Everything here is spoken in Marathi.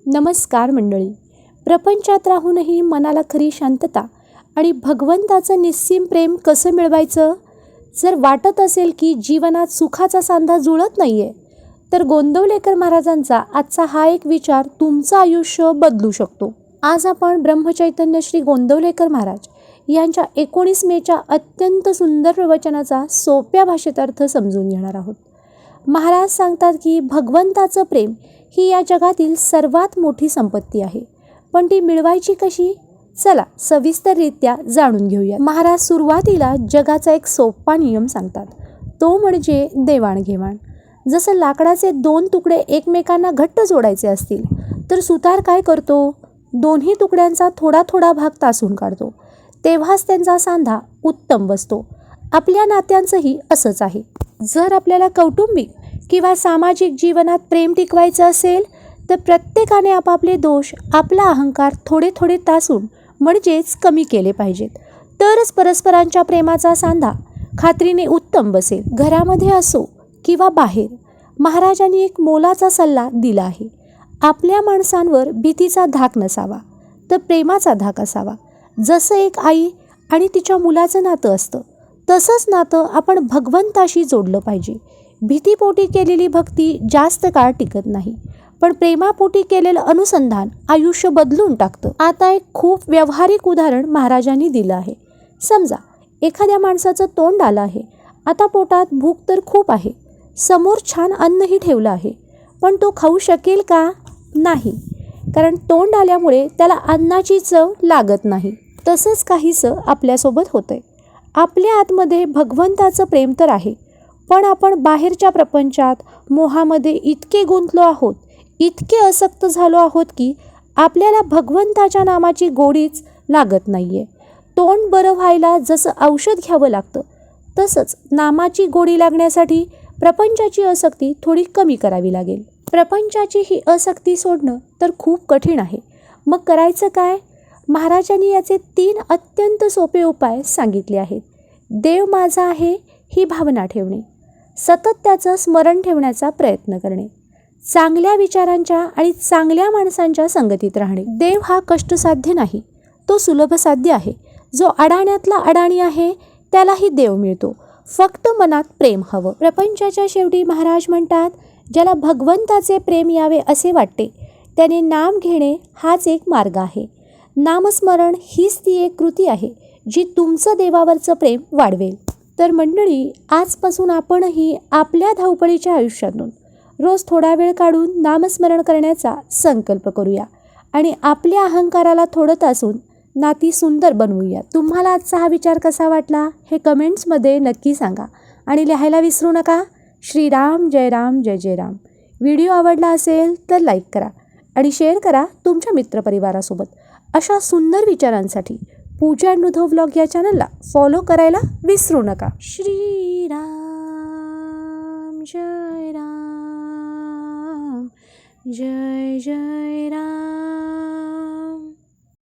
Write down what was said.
नमस्कार मंडळी. प्रपंचात राहूनही मनाला खरी शांतता आणि भगवंताचं निस्सीम प्रेम कसं मिळवायचं? जर वाटत असेल की जीवनात सुखाचा सांधा जुळत नाहीये, तर गोंदवलेकर महाराजांचा आजचा हा एक विचार तुमचं आयुष्य बदलू शकतो. आज आपण ब्रह्मचैतन्य श्री गोंदवलेकर महाराज यांच्या 19 मेच्या अत्यंत सुंदर प्रवचनाचा सोप्या भाषेत अर्थ समजून घेणार आहोत. महाराज सांगतात की भगवंताचं प्रेम ही या जगातील सर्वात मोठी संपत्ती आहे, पण ती मिळवायची कशी? चला सविस्तररित्या जाणून घेऊया. महाराज सुरुवातीला जगाचा एक सोपा नियम सांगतात, तो म्हणजे देवाणघेवाण. जसं लाकडाचे 2 तुकडे एकमेकांना घट्ट जोडायचे असतील, तर सुतार काय करतो? दोन्ही तुकड्यांचा थोडा थोडा भाग तासून काढतो, तेव्हाच त्यांचा सांधा उत्तम बसतो. आपल्या नात्यांचंही असंच आहे. जर आपल्याला कौटुंबिक किंवा सामाजिक जीवनात प्रेम टिकवायचं असेल, तर प्रत्येकाने आपापले दोष, आपला अहंकार थोडे थोडे तासून म्हणजेच कमी केले पाहिजेत. तरच परस्परांच्या प्रेमाचा सांधा खात्रीने उत्तम बसेल. घरामध्ये असो किंवा बाहेर, महाराजांनी एक मोलाचा सल्ला दिला आहे. आपल्या माणसांवर भीतीचा धाक नसावा, तर प्रेमाचा धाक असावा. जसं एक आई आणि तिच्या मुलाचं नातं असतं, तसंच नातं आपण भगवंताशी जोडलं पाहिजे. भीतीपोटी केलेली भक्ती जास्त काळ टिकत नाही, पण प्रेमापोटी केलेलं अनुसंधान आयुष्य बदलून टाकतं. आता एक खूप व्यावहारिक उदाहरण महाराजांनी दिलं आहे. समजा एखाद्या माणसाचं तोंड आलं आहे. आता पोटात भूक तर खूप आहे, समोर छान अन्नही ठेवलं आहे, पण तो खाऊ शकेल का? नाही, कारण तोंड आल्यामुळे त्याला अन्नाची चव लागत नाही. तसंच काहीसं आपल्यासोबत होतंय. आपल्या आतमध्ये भगवंताचं प्रेम तर आहे, पण आपण बाहेरच्या प्रपंचात मोहामध्ये इतके गुंतलो आहोत, इतके आसक्त झालो आहोत की आपल्याला भगवंताच्या नामाची गोडीच लागत नाहीये. तोंड बरं व्हायला जसं औषध घ्यावं लागतं, तसंच नामाची गोडी लागण्यासाठी प्रपंचाची आसक्ती थोडी कमी करावी लागेल. प्रपंचाची ही आसक्ती सोडणं तर खूप कठीण आहे. मग करायचं काय? महाराजांनी याचे 3 अत्यंत सोपे उपाय सांगितले आहेत. देव माझा आहे ही भावना ठेवणे, सतत त्याचं स्मरण ठेवण्याचा प्रयत्न करणे, चांगल्या विचारांच्या आणि चांगल्या माणसांच्या संगतीत राहणे. देव हा कष्टसाध्य नाही, तो सुलभसाध्य आहे. जो अडाण्यातला अडाणी आहे त्यालाही देव मिळतो, फक्त मनात प्रेम हवं. प्रपंचाच्या शेवटी महाराज म्हणतात, ज्याला भगवंताचे प्रेम यावे असे वाटते त्याने नाम घेणे हाच एक मार्ग आहे. नामस्मरण हीच ती एक कृती आहे जी तुमचं देवावरचं प्रेम वाढवेल. तर मंडळी, आजपासून आपणही आपल्या धावपळीच्या आयुष्यातून रोज थोडा वेळ काढून नामस्मरण करण्याचा संकल्प करूया आणि आपल्या अहंकाराला थोडं तासून नाती सुंदर बनवूया. तुम्हाला आजचा हा विचार कसा वाटला हे कमेंट्समध्ये नक्की सांगा आणि लिहायला विसरू नका. श्रीराम जय राम जय जय राम. व्हिडिओ आवडला असेल तर लाईक करा आणि शेअर करा तुमच्या मित्रपरिवारासोबत. अशा सुंदर विचारांसाठी पूजा अनुभव व्लॉग या चॅनलला फॉलो करायला विसरू नका. श्रीराम जय राम जय जय राम.